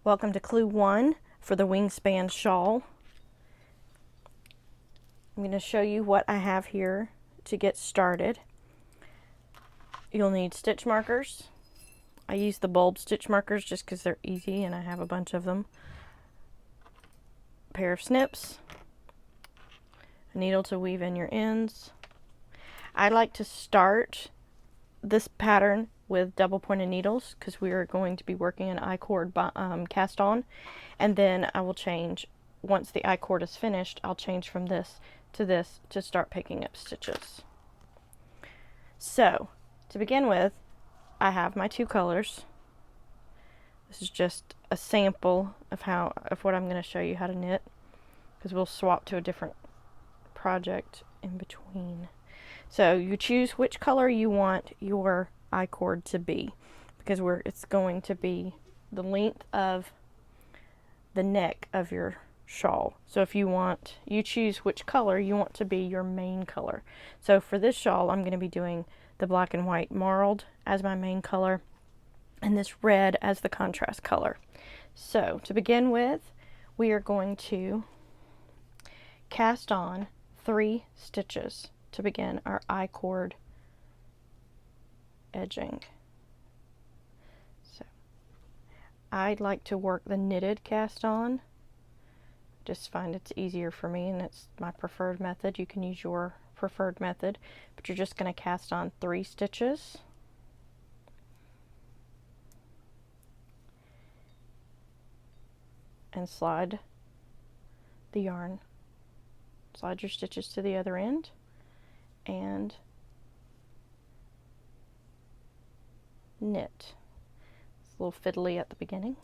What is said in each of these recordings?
Welcome to Clue 1 for the Wingspan Shawl. I'm going to show you what I have here to get started. You'll need stitch markers. I use the bulb stitch markers just because they're easy and I have a bunch of them. A pair of snips, a needle to weave in your ends. I like to start this pattern with double pointed needles because we are going to be working an I-cord cast on, and then I will change once the I-cord is finished. I'll change from this to start picking up stitches. So to begin with, I have my two colors. This is just a sample of what I'm going to show you how to knit, because we'll swap to a different project in between. So you choose which color you want your I-cord to be, because it's going to be the length of the neck of your shawl. So if you choose which color you want to be your main color. So for this shawl, I'm going to be doing the black and white marled as my main color and this red as the contrast color. So to begin with, we are going to cast on 3 stitches to begin our I-cord edging. So I'd like to work the knitted cast on. Just find it's easier for me and it's my preferred method. You can use your preferred method, but you're just going to cast on 3 stitches. And slide the yarn. Slide your stitches to the other end and knit. It's a little fiddly at the beginning.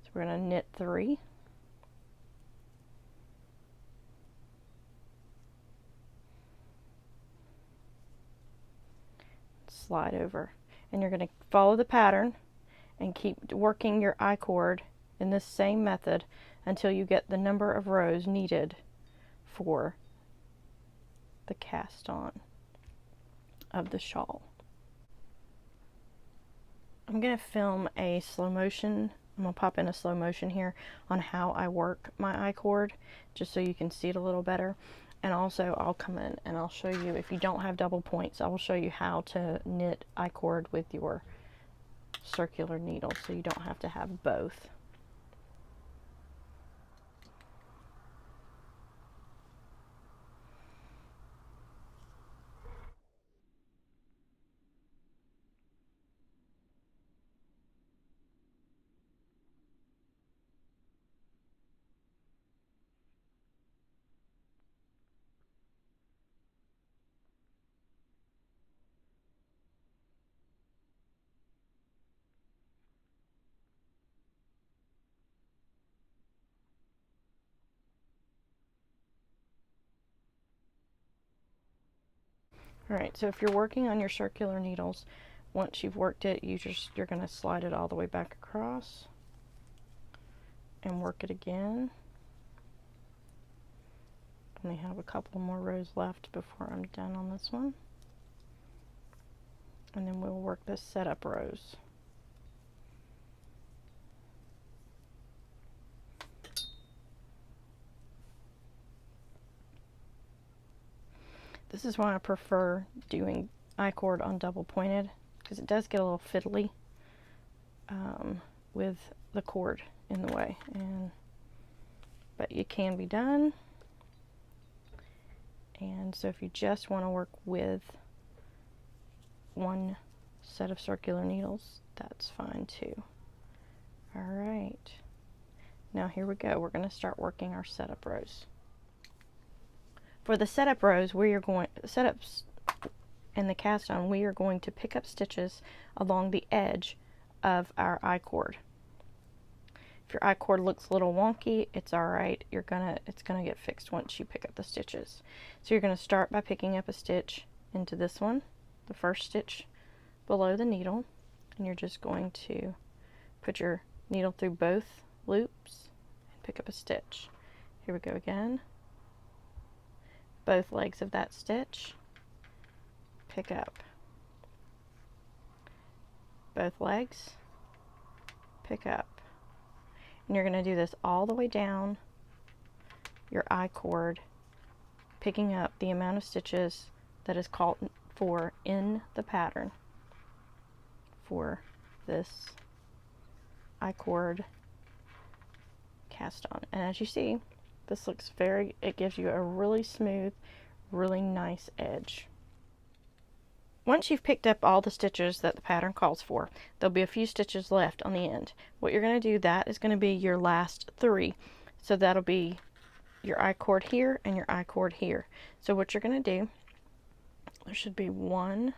So we're going to knit 3. Slide over. And you're going to follow the pattern and keep working your I-cord in this same method until you get the number of rows needed for the cast on of the shawl. I'm going to film a slow motion. I'm going to pop in a slow motion here on how I work my I-cord, just so you can see it a little better. And also I'll come in and I'll show you, if you don't have double points, I will show you how to knit I-cord with your circular needle so you don't have to have both. Alright, so if you're working on your circular needles, once you've worked it, you're going to slide it all the way back across and work it again. Only have a couple more rows left before I'm done on this one. And then we'll work the setup rows. This is why I prefer doing I-cord on double pointed, because it does get a little fiddly with the cord in the way, but it can be done. And so if you just want to work with one set of circular needles, that's fine too. Alright, now here we go. We're going to start working our setup rows. For the setup rows, setups and the cast on, we are going to pick up stitches along the edge of our I-cord. If your I-cord looks a little wonky, it's alright. It's gonna get fixed once you pick up the stitches. So you're gonna start by picking up a stitch into this one, the first stitch below the needle, and you're just going to put your needle through both loops and pick up a stitch. Here we go again. Both legs of that stitch, pick up both legs, pick up. And you're going to do this all the way down your I-cord, picking up the amount of stitches that is called for in the pattern for this I-cord cast on. And as you see, this looks it gives you a really smooth, really nice edge. Once you've picked up all the stitches that the pattern calls for, there'll be a few stitches left on the end. What you're going to do, that is going to be your last 3. So that'll be your I-cord here and your I-cord here. So what you're going to do, there should be 1,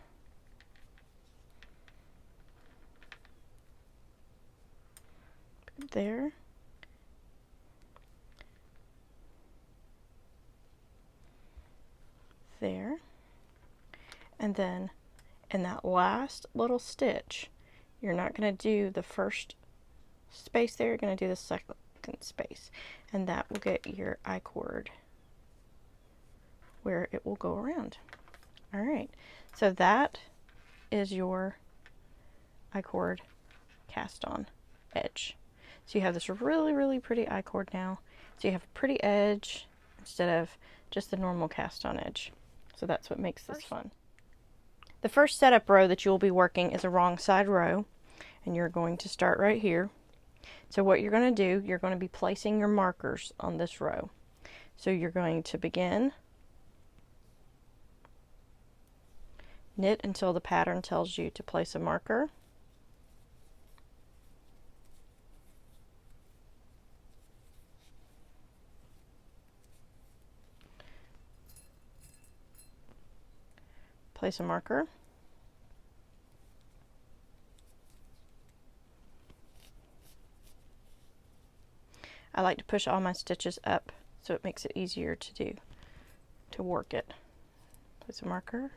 there, there, and then in that last little stitch, you're not going to do the first space there, you're going to do the second space, and that will get your I-cord where it will go around. Alright, so that is your I-cord cast on edge. So you have this really, really pretty I-cord now. So you have a pretty edge instead of just the normal cast on edge. So that's what makes this fun. The first setup row that you'll be working is a wrong side row, and you're going to start right here. So what you're going to do, you're going to be placing your markers on this row. So you're going to begin, knit until the pattern tells you to place a marker. Place a marker. I like to push all my stitches up so it makes it easier to work it. Place a marker.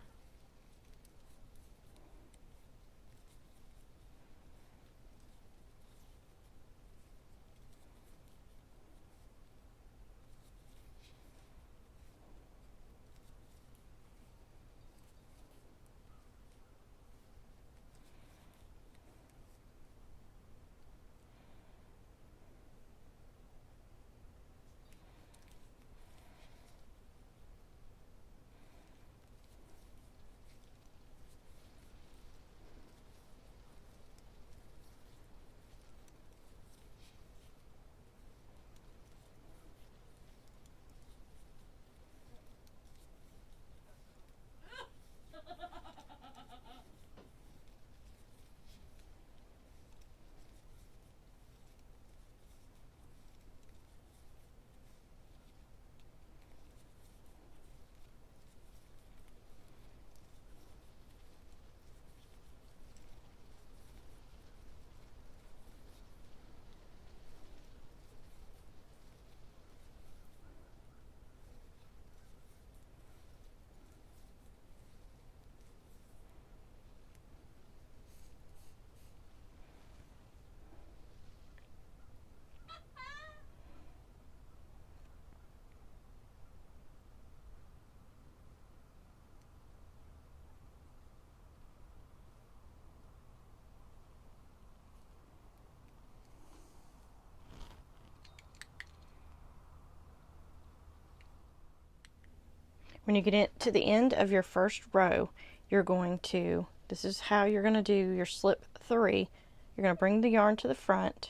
When you get to the end of your first row, you're going to, this is how you're going to do your slip 3. You're going to bring the yarn to the front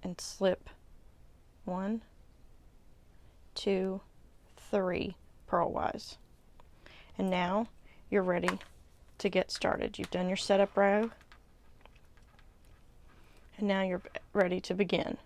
and slip 1, 2, 3 purlwise. And now you're ready to get started. You've done your setup row, and now you're ready to begin.